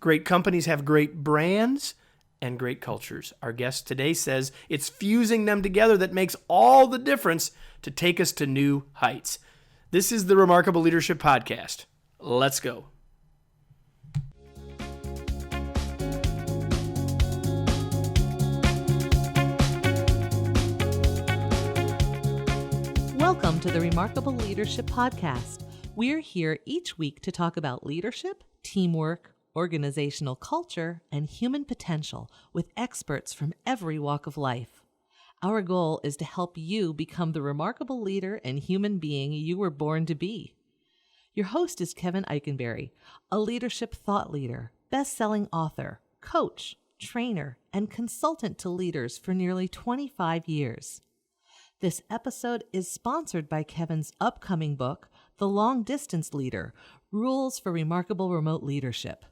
Great companies have great brands and great cultures. Our guest today says it's fusing them together that makes all the difference to take us to new heights. This is the Remarkable Leadership Podcast. Let's go. Welcome to the Remarkable Leadership Podcast. We're here each week to talk about leadership, teamwork, organizational culture, and human potential with experts from every walk of life. Our goal is to help you become the remarkable leader and human being you were born to be. Your host is Kevin Eikenberry, a leadership thought leader, best-selling author, coach, trainer, and consultant to leaders for nearly 25 years. This episode is sponsored by Kevin's upcoming book, The Long Distance Leader, Rules for Remarkable Remote Leadership.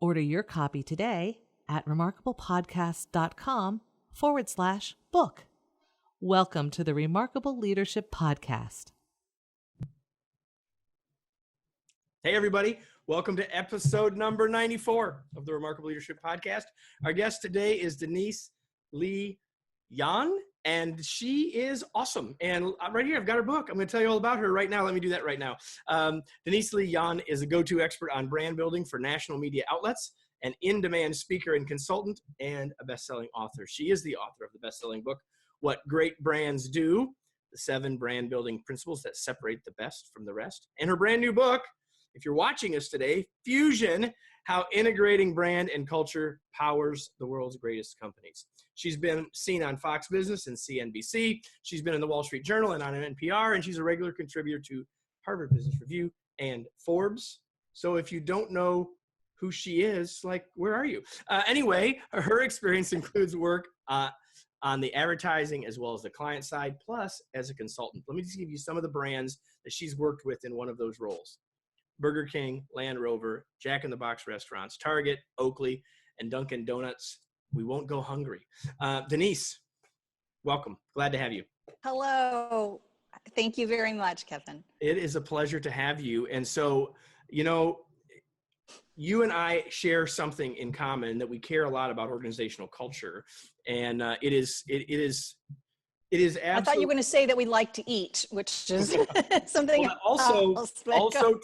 Order your copy today at remarkablepodcast.com/book. Welcome to the Remarkable Leadership Podcast. Hey, everybody. Welcome to episode number 94 of the Remarkable Leadership Podcast. Our guest today is Denise Lee Yohn, and she is awesome. And right here, I've got her book. I'm going to tell you all about her right now. Let me do that right now. Denise Lee Yohn is a go-to expert on brand building for national media outlets, an in-demand speaker and consultant, and a best-selling author. She is the author of the best-selling book, What Great Brands Do, the 7 brand building principles that separate the best from the rest. And her brand new book, if you're watching us today, Fusion, How Integrating Brand and Culture Powers the World's Greatest Companies. She's been seen on Fox Business and CNBC. She's been in the Wall Street Journal and on NPR, and she's a regular contributor to Harvard Business Review and Forbes. So if you don't know who she is, like, where are you? Anyway, her experience includes work on the advertising as well as the client side, plus as a consultant. Let me just give you some of the brands that she's worked with in one of those roles. Burger King, Land Rover, Jack in the Box restaurants, Target, Oakley, and Dunkin' Donuts. We won't go hungry. Denise, welcome. Glad to have you. Hello. Thank you very much, Kevin. It is a pleasure to have you. And so, you know, you and I share something in common, that we care a lot about organizational culture. And it is absolutely. I thought you were going to say that we like to eat, which is something also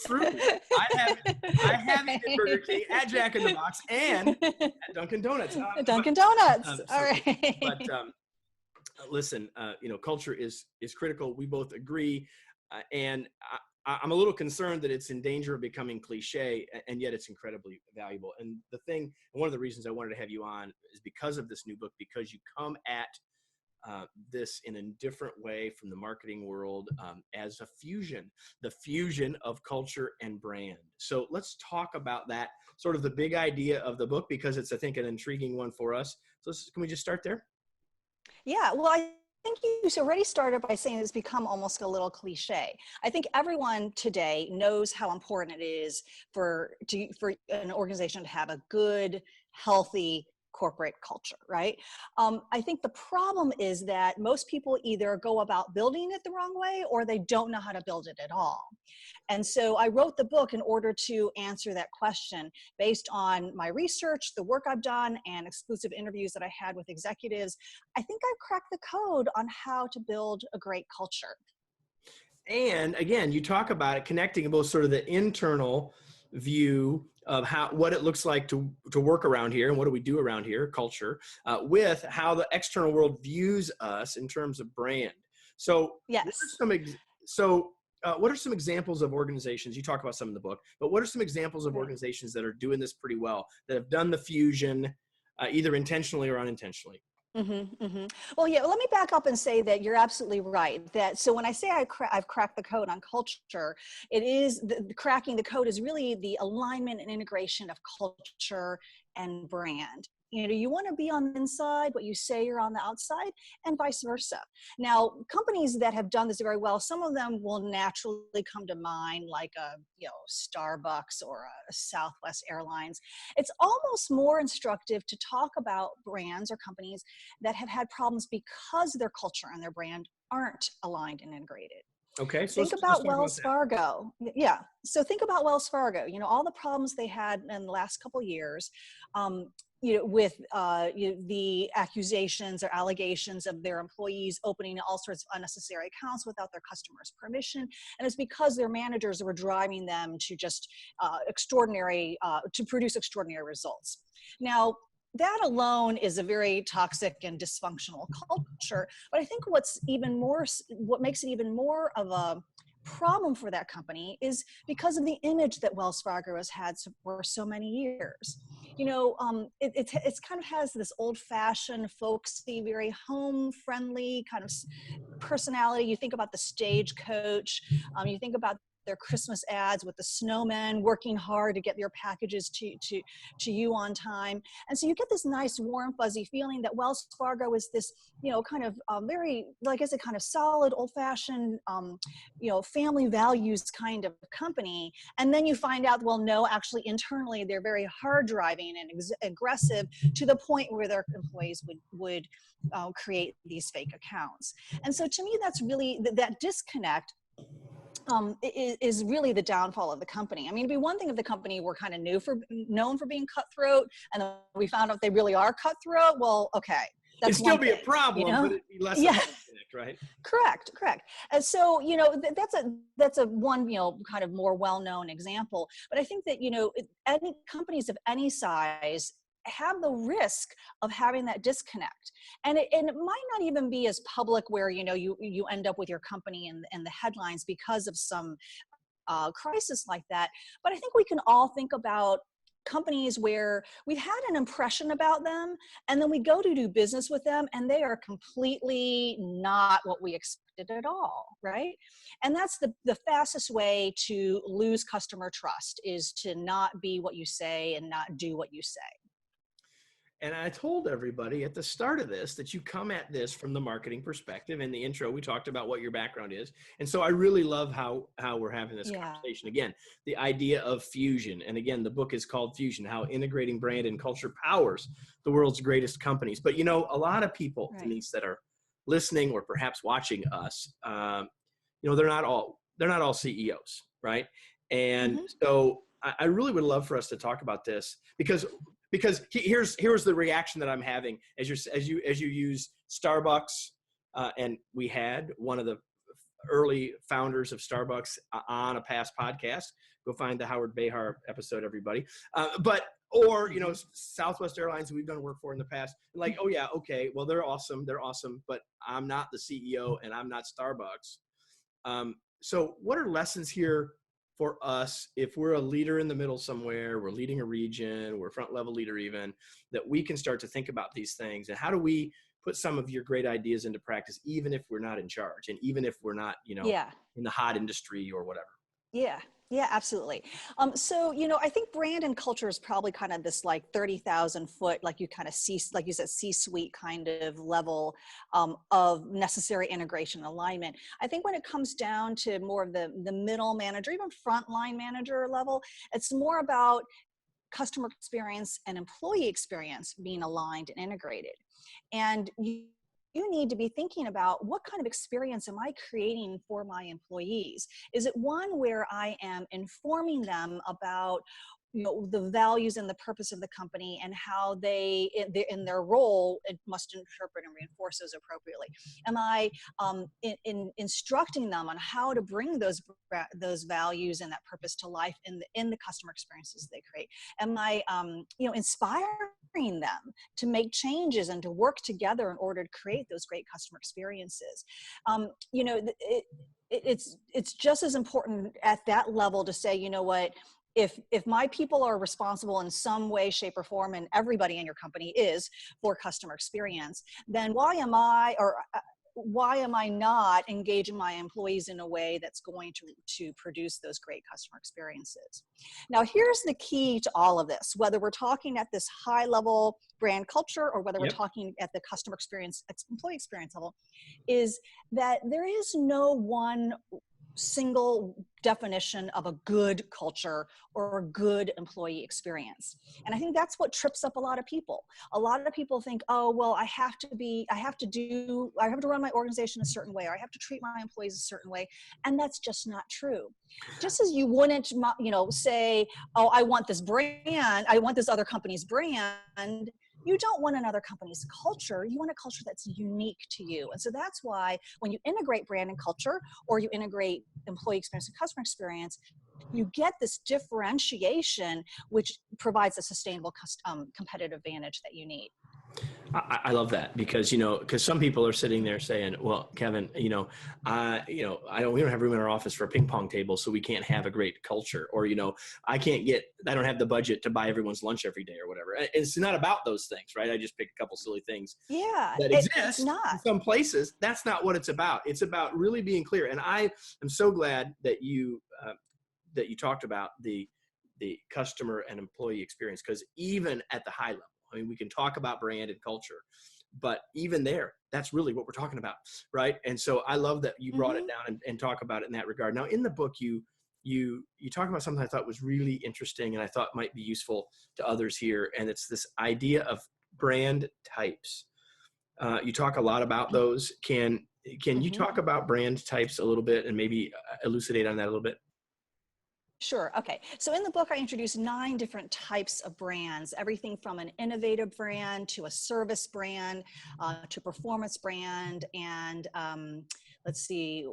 true. I have Okay. eaten Burger King, at Jack in the Box, and at Dunkin' Donuts. Dunkin' Donuts. All right. But listen, culture is critical. We both agree, and I'm a little concerned that it's in danger of becoming cliche, and yet it's incredibly valuable. And one of the reasons I wanted to have you on is because of this new book, because you come at this in a different way from the marketing world, as the fusion of culture and brand. So let's talk about that, sort of the big idea of the book, because it's, I think, an intriguing one for us. So can we just start there? Yeah, well, I think you already started by saying it's become almost a little cliche. I think everyone today knows how important it is for an organization to have a good, healthy corporate culture, right? I think the problem is that most people either go about building it the wrong way, or they don't know how to build it at all. And so I wrote the book in order to answer that question based on my research, the work I've done, and exclusive interviews that I had with executives. I think I've cracked the code on how to build a great culture. And again, you talk about it connecting both sort of the internal view of what it looks like to work around here, and what do we do around here, culture, with how the external world views us in terms of brand. So yes. What are some examples of organizations? You talk about some in the book, but what are some examples of organizations that are doing this pretty well, that have done the fusion, either intentionally or unintentionally? Well, yeah, let me back up and say that you're absolutely right. So when I say I've cracked the code on culture, it is cracking the code is really the alignment and integration of culture and brand. You want to be on the inside what you say you're on the outside, and vice versa. Now, companies that have done this very well, some of them will naturally come to mind, like a Starbucks or a Southwest Airlines. It's almost more instructive to talk about brands or companies that have had problems because their culture and their brand aren't aligned and integrated. Okay, so Think let's about talk about Wells that. Fargo. Yeah. So think about Wells Fargo, all the problems they had in the last couple of years, with the accusations or allegations of their employees opening all sorts of unnecessary accounts without their customers' permission. And it's because their managers were driving them to just to produce extraordinary results. Now, that alone is a very toxic and dysfunctional culture. But I think what makes it even more of a problem for that company is because of the image that Wells Fargo has had for so many years. It's kind of has this old-fashioned, folksy, very home-friendly kind of personality. You think about the stagecoach. You think about their Christmas ads with the snowmen working hard to get their packages to you on time. And so you get this nice, warm, fuzzy feeling that Wells Fargo is this, kind of very, like I said, kind of solid, old-fashioned, family values kind of company. And then you find out, well, no, actually internally, they're very hard driving and aggressive to the point where their employees would create these fake accounts. And so to me, that's really that disconnect is really the downfall of the company. I mean, it'd be one thing if the company were kind of known for being cutthroat, and then we found out they really are cutthroat. Well, okay, It'd that's still one be a thing, problem, but it'd be less of Yeah, a disconnect, right? correct. And so, that's a one, kind of more well-known example. But I think that, any companies of any size have the risk of having that disconnect, and it might not even be as public where you end up with your company in the headlines because of some crisis like that. But I think we can all think about companies where we've had an impression about them, and then we go to do business with them and they are completely not what we expected at all, right? And that's the fastest way to lose customer trust, is to not be what you say and not do what you say. And I told everybody at the start of this that you come at this from the marketing perspective. In the intro, we talked about what your background is. And so I really love how we're having this Yeah. conversation. Again, the idea of fusion. And again, the book is called Fusion, How Integrating Brand and Culture Powers the World's Greatest Companies. But, a lot of people, Right. Denise, that are listening or perhaps watching us, they're not all CEOs, right? And so I really would love for us to talk about this because here's the reaction that I'm having as you use Starbucks, and we had one of the early founders of Starbucks on a past podcast. Go find the Howard Behar episode, everybody. Or Southwest Airlines we've done work for in the past. Like, oh yeah, okay, well they're awesome, but I'm not the CEO and I'm not Starbucks. So what are lessons here for us if we're a leader in the middle somewhere, we're leading a region, we're front level leader even, that we can start to think about these things? And how do we put some of your great ideas into practice, even if we're not in charge and even if we're not, Yeah. in the hot industry or whatever? Yeah, absolutely. So, I think brand and culture is probably kind of this like 30,000 foot, like you kind of see, like you said, C-suite kind of level of necessary integration and alignment. I think when it comes down to more of the middle manager, even frontline manager level, it's more about customer experience and employee experience being aligned and integrated. And you need to be thinking about, what kind of experience am I creating for my employees? Is it one where I am informing them about the values and the purpose of the company and how they, in their role, it must interpret and reinforce those appropriately? Am I instructing them on how to bring those values and that purpose to life in the customer experiences they create? Am I inspiring them to make changes and to work together in order to create those great customer experiences? It's just as important at that level to say, you know what, if my people are responsible in some way, shape, or form, and everybody in your company is, for customer experience, then why am I not engaging my employees in a way that's going to produce those great customer experiences? Now, here's the key to all of this, whether we're talking at this high level brand culture or whether we're talking at the customer experience, employee experience level, is that there is no one single definition of a good culture or a good employee experience. And I think that's what trips up a lot of people. A lot of people think, oh, well, I have to run my organization a certain way, or I have to treat my employees a certain way. And that's just not true. Just as you wouldn't, say, oh, I want this brand, I want this other company's brand. You don't want another company's culture. You want a culture that's unique to you. And so that's why when you integrate brand and culture, or you integrate employee experience and customer experience, you get this differentiation, which provides a sustainable competitive advantage that you need. I love that because some people are sitting there saying, well, Kevin, we don't have room in our office for a ping pong table, so we can't have a great culture, or, I don't have the budget to buy everyone's lunch every day or whatever. And it's not about those things, right? I just picked a couple silly things that exist in some places. That's not what it's about. It's about really being clear. And I am so glad that you talked about the customer and employee experience, because even at the high level, I mean, we can talk about brand and culture, but even there, that's really what we're talking about, right? And so I love that you brought it down and talk about it in that regard. Now, in the book, you talk about something I thought was really interesting and I thought might be useful to others here, and it's this idea of brand types. You talk a lot about those. Can you talk about brand types a little bit and maybe elucidate on that a little bit? Sure. Okay. So in the book, I introduced 9 different types of brands, everything from an innovative brand to a service brand, to performance brand, and let's see,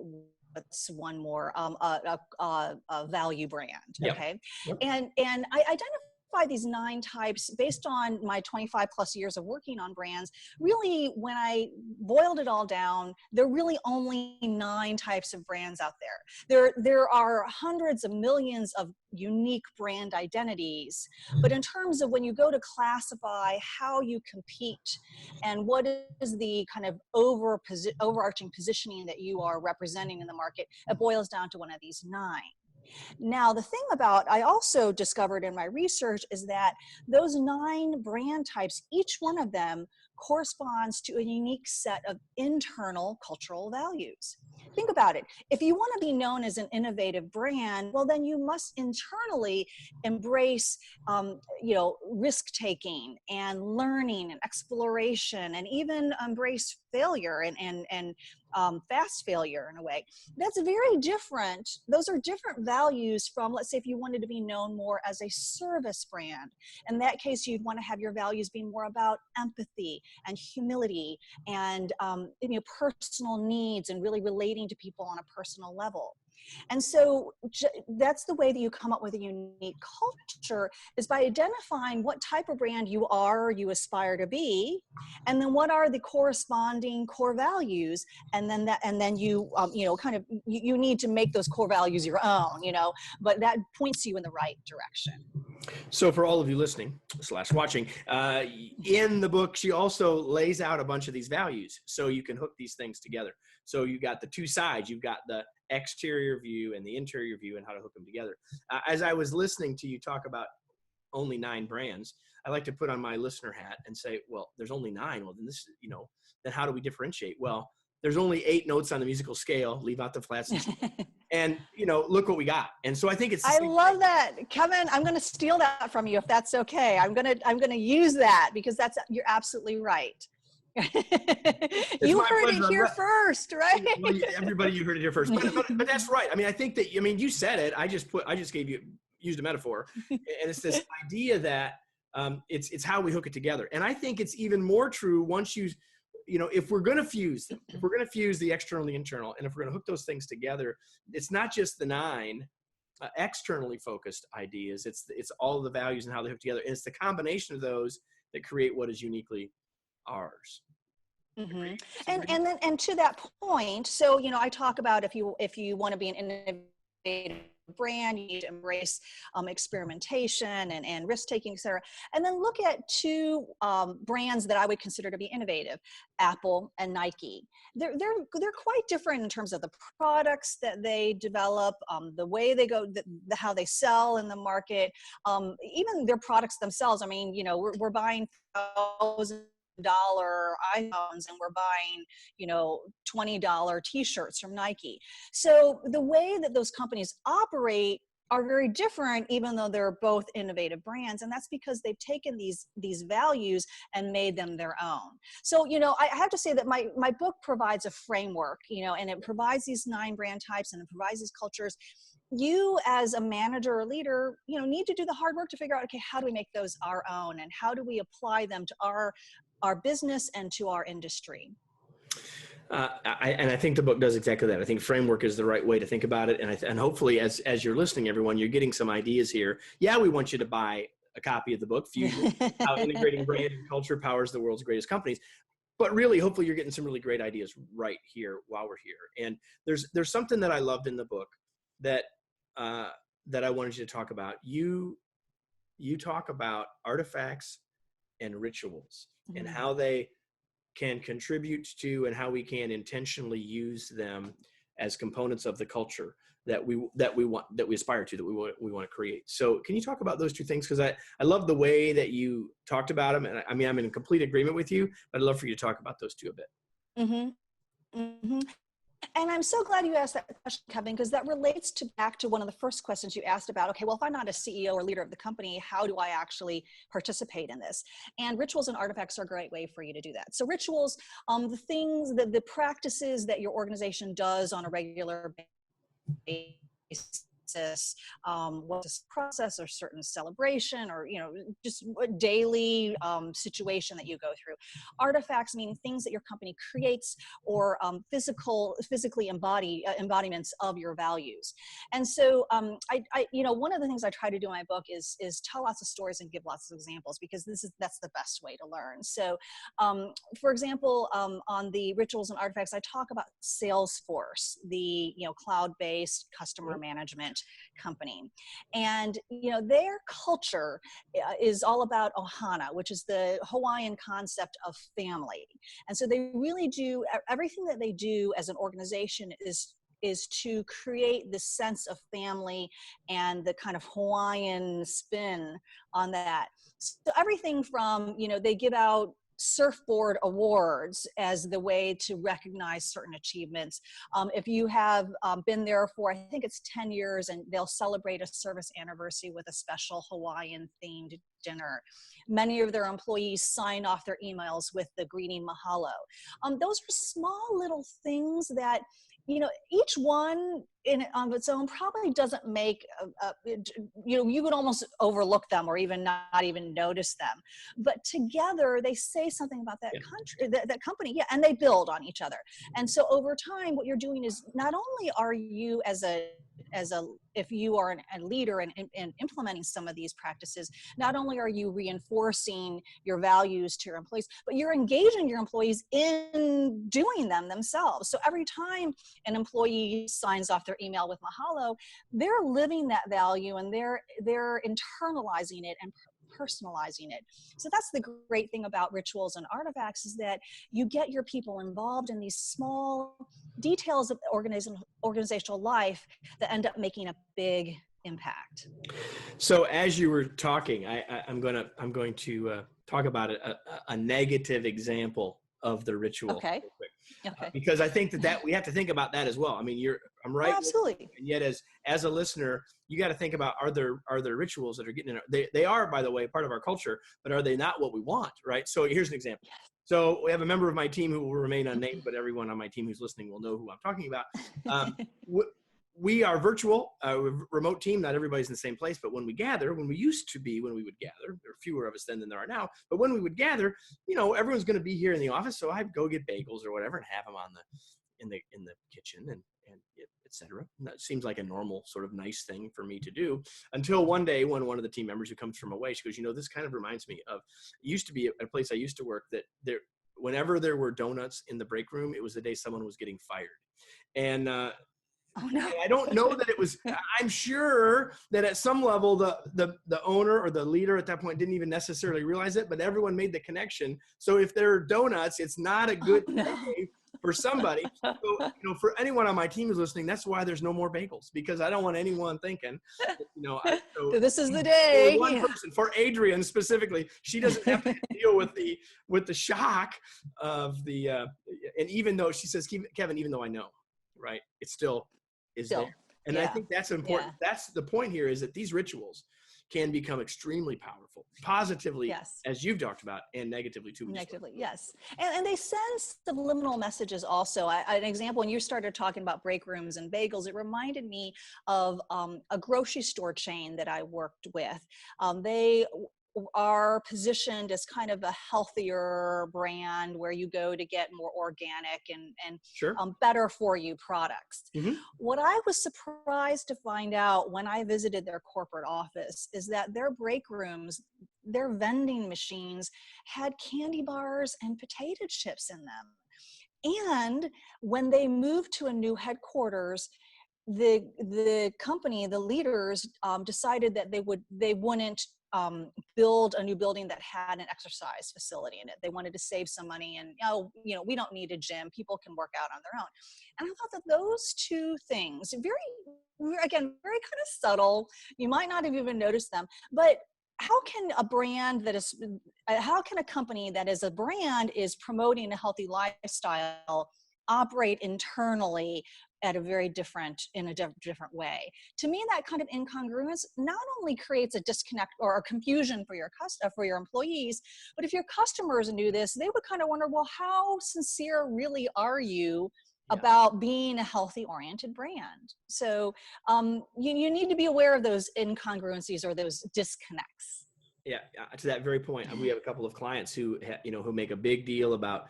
what's one more, a value brand. Yep. Okay. Yep. And I identify these 9 types based on my 25 plus years of working on brands. Really, when I boiled it all down, there are really only 9 types of brands out there. There are hundreds of millions of unique brand identities, but in terms of when you go to classify how you compete and what is the kind of overarching positioning that you are representing in the market, it boils down to one of these 9. Now, the thing I also discovered in my research is that those 9 brand types, each one of them corresponds to a unique set of internal cultural values. Think about it. If you want to be known as an innovative brand, well, then you must internally embrace, risk-taking and learning and exploration, and even embrace failure and fast failure in a way. That's very different. Those are different values from, let's say, if you wanted to be known more as a service brand. In that case, you'd want to have your values be more about empathy and humility and personal needs and really relating to people on a personal level. And so that's the way that you come up with a unique culture, is by identifying what type of brand you are or you aspire to be, and then what are the corresponding core values, and then you you need to make those core values your own, but that points you in the right direction. So for all of you listening / watching, in the book, she also lays out a bunch of these values so you can hook these things together. So you got the 2 sides. You've got the exterior view and the interior view and how to hook them together. As I was listening to you talk about only 9 brands, I like to put on my listener hat and say, well, there's only 9. Well, then then how do we differentiate? Well, there's only 8 notes on the musical scale. Leave out the flats. And, look what we got. And so I think it's. I love that. Kevin, I'm going to steal that from you if that's okay. I'm going to use that because you're absolutely right. You heard it here first, right? Well, everybody, you heard it here first. But that's right. I mean, I think that, you said it. I just used a metaphor. And it's this idea that it's how we hook it together. And I think it's even more true once if we're going to fuse them, if we're going to fuse the external and the internal, and if we're going to hook those things together, it's not just the 9 externally focused ideas. It's all of the values and how they hook together. And it's the combination of those that create what is uniquely ours. Mm-hmm. And to that point, so I talk about if you want to be an innovative brand, you need to embrace experimentation and risk-taking, et cetera. And then look at 2 brands that I would consider to be innovative, Apple and Nike. They're quite different in terms of the products that they develop, the way they go, how they sell in the market, even their products themselves. I mean, we're buying thousands iPhones and we're buying, $20 t-shirts from Nike. So the way that those companies operate are very different, even though they're both innovative brands. And that's because they've taken these values and made them their own. So, I have to say that my book provides a framework, and it provides these 9 brand types and it provides these cultures. You as a manager or leader, need to do the hard work to figure out, okay, how do we make those our own and how do we apply them to our business and to our industry? I think the book does exactly that. I think framework is the right way to think about it. And hopefully as you're listening, everyone, you're getting some ideas here. Yeah, we want you to buy a copy of the book, Fusion, How Integrating Brand and Culture Powers the World's Greatest Companies. But really, hopefully you're getting some really great ideas right here while we're here. And there's something that I loved in the book that I wanted you to talk about. You talk about artifacts and rituals and how they can contribute to and how we can intentionally use them as components of the culture that we aspire to, that we want to create. So can you talk about those two things? Because I love the way that you talked about them. And I mean, I'm in complete agreement with you, but I'd love for you to talk about those two a bit. Mm-hmm. Mm-hmm. And I'm so glad you asked that question, Kevin, because that relates back to one of the first questions you asked about, okay, well, if I'm not a CEO or leader of the company, how do I actually participate in this? And rituals and artifacts are a great way for you to do that. So rituals, the things, the practices that your organization does on a regular basis, what's a process or certain celebration or, just a daily situation that you go through. Artifacts meaning things that your company creates or physically embodiments of your values. And so one of the things I try to do in my book is tell lots of stories and give lots of examples, because that's the best way to learn. So for example, on the rituals and artifacts, I talk about Salesforce, the cloud-based customer management company. And, their culture is all about ohana, which is the Hawaiian concept of family. And so they really do, everything that they do as an organization is to create this sense of family and the kind of Hawaiian spin on that. So everything from, they give out surfboard awards as the way to recognize certain achievements. If you have been there for, I think it's 10 years, and they'll celebrate a service anniversary with a special Hawaiian themed dinner. Many of their employees sign off their emails with the greeting mahalo. Those are small little things that, each one on its own probably doesn't make, you would almost overlook them or even not even notice them. But together they say something about that country, that company, and they build on each other. And so over time, what you're doing is not only are you if you are a leader and implementing some of these practices, not only are you reinforcing your values to your employees, but you're engaging your employees in doing them themselves. So every time an employee signs off their email with mahalo, they're living that value and they're internalizing it and personalizing it. So that's the great thing about rituals and artifacts, is that you get your people involved in these small details of organizational life that end up making a big impact. So as you were talking, I'm going to talk about a negative example of the ritual. Okay. Because I think that we have to think about that as well. I mean, I'm right. Oh, absolutely. And yet, as a listener, you got to think about, are there rituals that are getting in? They are, by the way, part of our culture, but are they not what we want? Right. So here's an example. So we have a member of my team who will remain unnamed, but everyone on my team who's listening will know who I'm talking about. We are virtual, remote team. Not everybody's in the same place, but when we gather, when we would gather, there are fewer of us then than there are now. But when we would gather, everyone's going to be here in the office, so I'd go get bagels or whatever and have them in the kitchen and etc. That seems like a normal sort of nice thing for me to do, until one day when one of the team members who comes from away, she goes, this kind of reminds me of, it used to be a place I used to work that whenever there were donuts in the break room, it was the day someone was getting fired. And oh, no. I don't know that it was, I'm sure that at some level, the owner or the leader at that point didn't even necessarily realize it, but everyone made the connection. So if there are donuts, it's not a good day for somebody. So, for anyone on my team who's listening, that's why there's no more bagels, because I don't want anyone thinking, So this is the day. For one person, for Adrian specifically, she doesn't have to deal with the shock of the, and even though she says, Kevin, even though I know, right, it still is there. And I think that's important. Yeah. That's the point here, is that these rituals can become extremely powerful, positively, as you've talked about, and negatively too. Negatively, yes. And they send subliminal messages also. An example, when you started talking about break rooms and bagels, it reminded me of a grocery store chain that I worked with. They are positioned as kind of a healthier brand where you go to get more organic and sure. Better for you products. Mm-hmm. What I was surprised to find out when I visited their corporate office is that their break rooms, their vending machines had candy bars and potato chips in them. And when they moved to a new headquarters, the company, the leaders decided that they wouldn't build a new building that had an exercise facility in it. They wanted to save some money, and we don't need a gym. People can work out on their own. And I thought that those two things, very kind of subtle. You might not have even noticed them, but how can a company that is a brand is promoting a healthy lifestyle operate internally in a different way? To me, that kind of incongruence not only creates a disconnect or a confusion for your employees, but if your customers knew this, they would kind of wonder, well, how sincere really are you about being a healthy oriented brand? So you need to be aware of those incongruencies or those disconnects. Yeah, to that very point, we have a couple of clients who who make a big deal about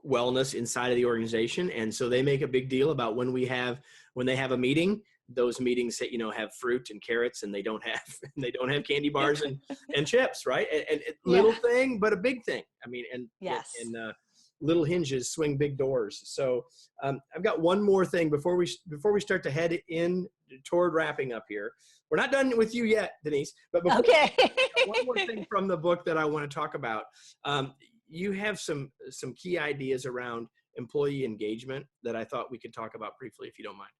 wellness inside of the organization, and so they make a big deal about when they have a meeting. Those meetings that have fruit and carrots, and they don't have candy bars and chips, right? And little thing, but a big thing. I mean, and little hinges swing big doors. So I've got one more thing before we start to head in toward wrapping up here. We're not done with you yet, Denise, but one more thing from the book that I want to talk about. You have some key ideas around employee engagement that I thought we could talk about briefly, if you don't mind.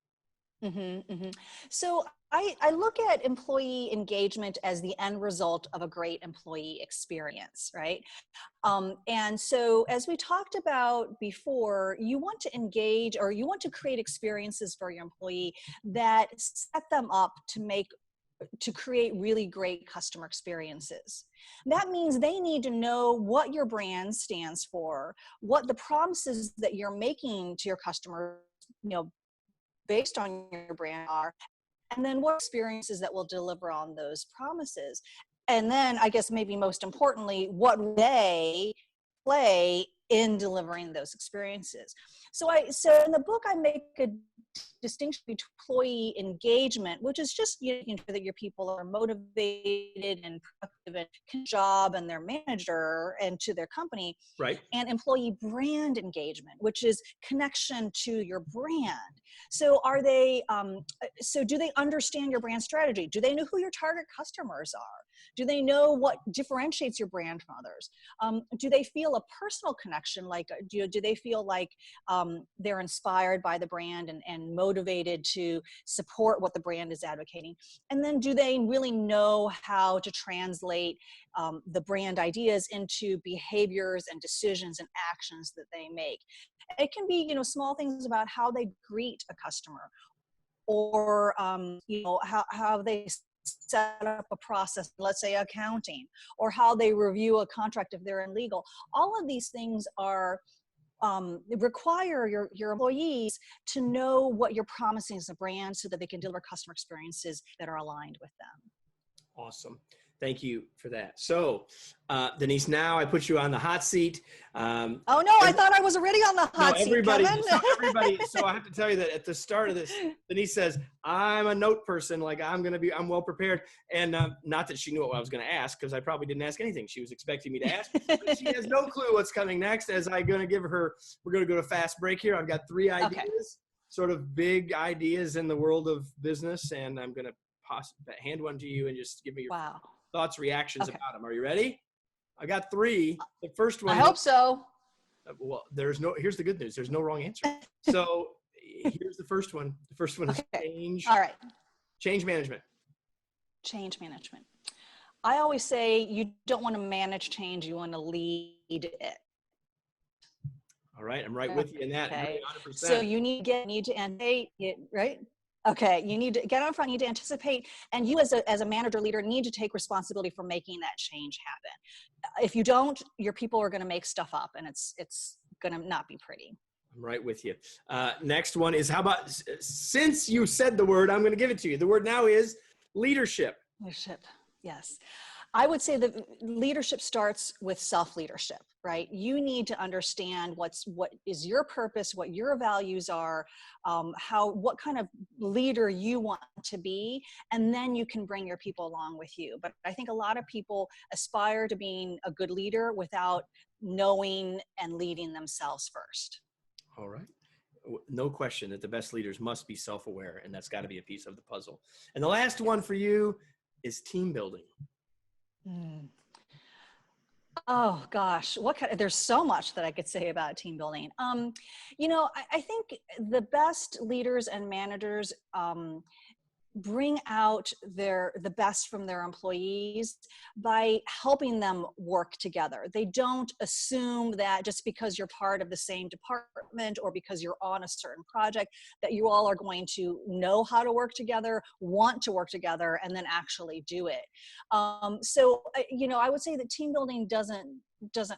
Mm-hmm, mm-hmm. So I look at employee engagement as the end result of a great employee experience, right? And so as we talked about before, you want to engage, or you want to create experiences for your employee that set them up to create really great customer experiences. That means they need to know what your brand stands for, what the promises that you're making to your customers, based on your brand are, and then what experiences that will deliver on those promises. And then I guess maybe most importantly, what they play in delivering those experiences. So in the book, I make a distinction between employee engagement, which is just making sure that your people are motivated and productive and can job and their manager and to their company, right? And employee brand engagement, which is connection to your brand. So so do they understand your brand strategy? Do they know who your target customers are? Do they know what differentiates your brand from others? Do they feel a personal connection? Like, do they feel like they're inspired by the brand and motivated to support what the brand is advocating? And then do they really know how to translate the brand ideas into behaviors and decisions and actions that they make? It can be, small things about how they greet a customer, or how they set up a process, let's say accounting, or how they review a contract if they're in legal. All of these things are require your employees to know what you're promising as a brand so that they can deliver customer experiences that are aligned with them. Awesome. Thank you for that. So, Denise, now I put you on the hot seat. Oh no, I thought I was already on the hot seat, Kevin. So I have to tell you that at the start of this, Denise says, I'm a note person. Like I'm well prepared. And not that she knew what I was going to ask, because I probably didn't ask anything she was expecting me to ask. But she has no clue what's coming next. We're going to go to a fast break here. I've got 3 ideas, sort of big ideas in the world of business. And I'm going to hand one to you and just give me your thoughts, reactions about them. Are you ready? I got 3. The first one. I hope so. Well, here's the good news. There's no wrong answer. So here's the first one. The first one is Okay. All right. change management. Change management. I always say you don't want to manage change, you want to lead it. All right, I'm right with you in that. Okay. 100%. So you need to anticipate it, right? Okay, you need to get out in front, you need to anticipate, and you as a manager leader need to take responsibility for making that change happen. If you don't, your people are going to make stuff up, and it's going to not be pretty. I'm right with you. Next one is, how about, since you said the word, I'm going to give it to you. The word now is leadership. Leadership, yes. I would say that leadership starts with self-leadership, right? You need to understand what is your purpose, what your values are, what kind of leader you want to be, and then you can bring your people along with you. But I think a lot of people aspire to being a good leader without knowing and leading themselves first. All right. No question that the best leaders must be self-aware, and that's got to be a piece of the puzzle. And the last one for you is team building. Oh gosh, there's so much that I could say about team building. I think the best leaders and managers bring out the best from their employees by helping them work together. They don't assume that just because you're part of the same department or because you're on a certain project that you all are going to know how to work together, want to work together, and then actually do it. I would say that team building doesn't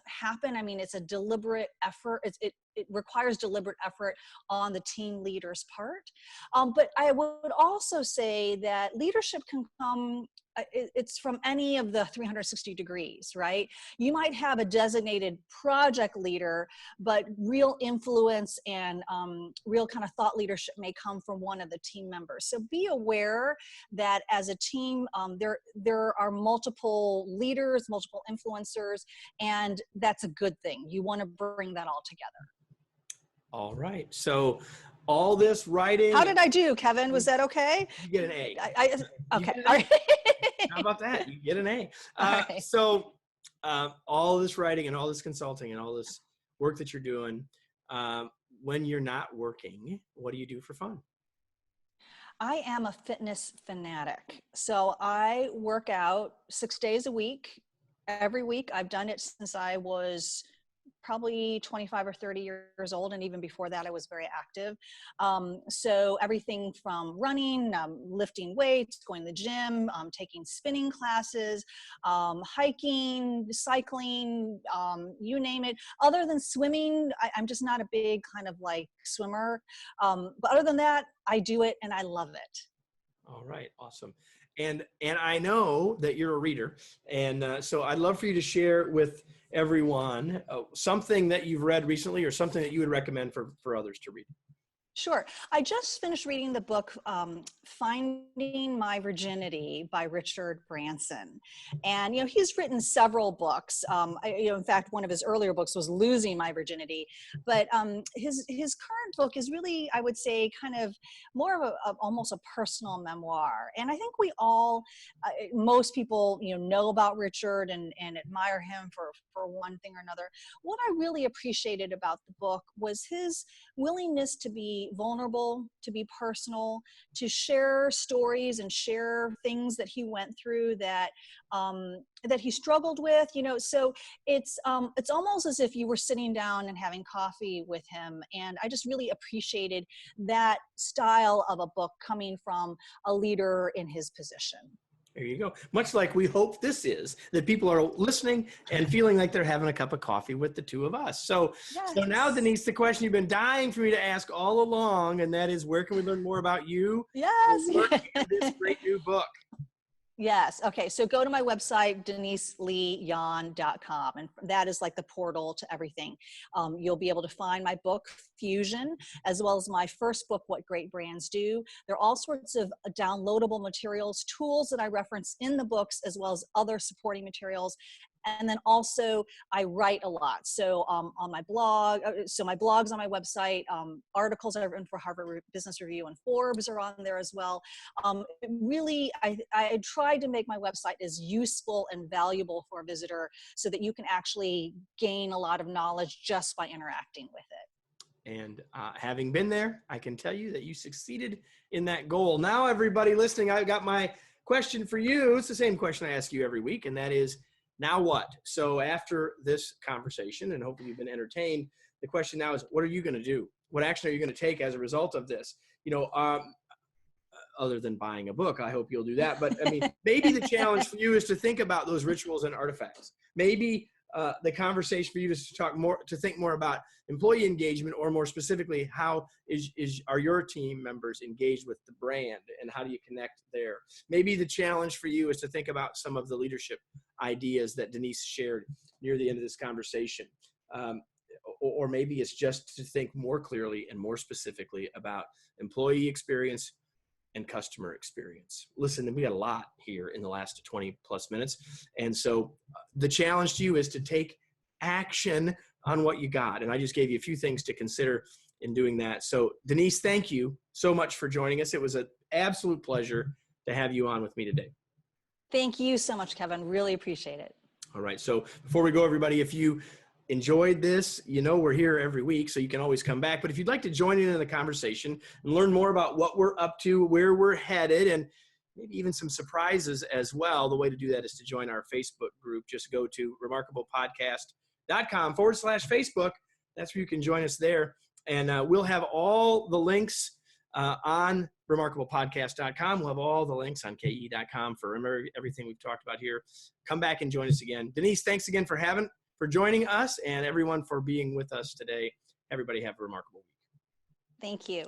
happen. I mean, it's a deliberate effort. It requires deliberate effort on the team leader's part. But I would also say that leadership can come, it's from any of the 360 degrees, right? You might have a designated project leader, but real influence and real kind of thought leadership may come from one of the team members. So be aware that as a team, there are multiple leaders, multiple influencers, and that's a good thing. You want to bring that all together. All right. So all this writing. How did I do, Kevin? Was that okay? You get an A. Okay. An All right. How about that? You get an A. Right. So all this writing and all this consulting and all this work that you're doing, when you're not working, what do you do for fun? I am a fitness fanatic. So I work out 6 days a week. Every week. I've done it since I was probably 25 or 30 years old. And even before that, I was very active. So everything from running, lifting weights, going to the gym, taking spinning classes, hiking, cycling, you name it. Other than swimming, I'm just not a big kind of like swimmer. But other than that, I do it and I love it. All right. Awesome. And I know that you're a reader. And so I'd love for you to share with everyone something that you've read recently or something that you would recommend for others to read. Sure. I just finished reading the book, Finding My Virginity by Richard Branson. And, he's written several books. In fact, one of his earlier books was Losing My Virginity. But his current book is really, I would say, kind of more of almost a personal memoir. And I think we all, most people, know about Richard and admire him for one thing or another. What I really appreciated about the book was his willingness to be vulnerable, to be personal, to share stories and share things that he went through that he struggled with. So it's almost as if you were sitting down and having coffee with him. And I just really appreciated that style of a book coming from a leader in his position. There you go. Much like we hope this is, that people are listening and feeling like they're having a cup of coffee with the two of us. So, yes. So now, Denise, the question you've been dying for me to ask all along, and that is, where can we learn more about you? Yes. And this great new book. Yes. Okay. So go to my website, deniseleeyohn.com. And that is like the portal to everything. You'll be able to find my book, Fusion, as well as my first book, What Great Brands Do. There are all sorts of downloadable materials, tools that I reference in the books, as well as other supporting materials. And then also I write a lot. So on my blog, so my blog's on my website, articles I've written for Harvard Business Review and Forbes are on there as well. Really, I tried to make my website as useful and valuable for a visitor so that you can actually gain a lot of knowledge just by interacting with it. And having been there, I can tell you that you succeeded in that goal. Now, everybody listening, I've got my question for you. It's the same question I ask you every week, and that is, now what? So after this conversation, and hopefully you've been entertained, the question now is, what are you going to do? What action are you going to take as a result of this? You know, other than buying a book, I hope you'll do that. But I mean, maybe the challenge for you is to think about those rituals and artifacts. Maybe the conversation for you is to think more about employee engagement, or more specifically, how are your team members engaged with the brand, and how do you connect there? Maybe the challenge for you is to think about some of the leadership ideas that Denise shared near the end of this conversation. Or maybe it's just to think more clearly and more specifically about employee experience and customer experience. Listen, we got a lot here in the last 20 plus minutes. And so the challenge to you is to take action on what you got. And I just gave you a few things to consider in doing that. So Denise, thank you so much for joining us. It was an absolute pleasure to have you on with me today. Thank you so much, Kevin. Really appreciate it. All right. So before we go, everybody, if you enjoyed this, you know we're here every week, so you can always come back. But if you'd like to join in the conversation and learn more about what we're up to, where we're headed, and maybe even some surprises as well, the way to do that is to join our Facebook group. Just go to remarkablepodcast.com/Facebook. That's where you can join us there. And we'll have all the links on remarkablepodcast.com. We'll have all the links on ke.com for everything we've talked about here. Come back and join us again. Denise, thanks again for joining us, and everyone for being with us today. Everybody have a remarkable week. Thank you.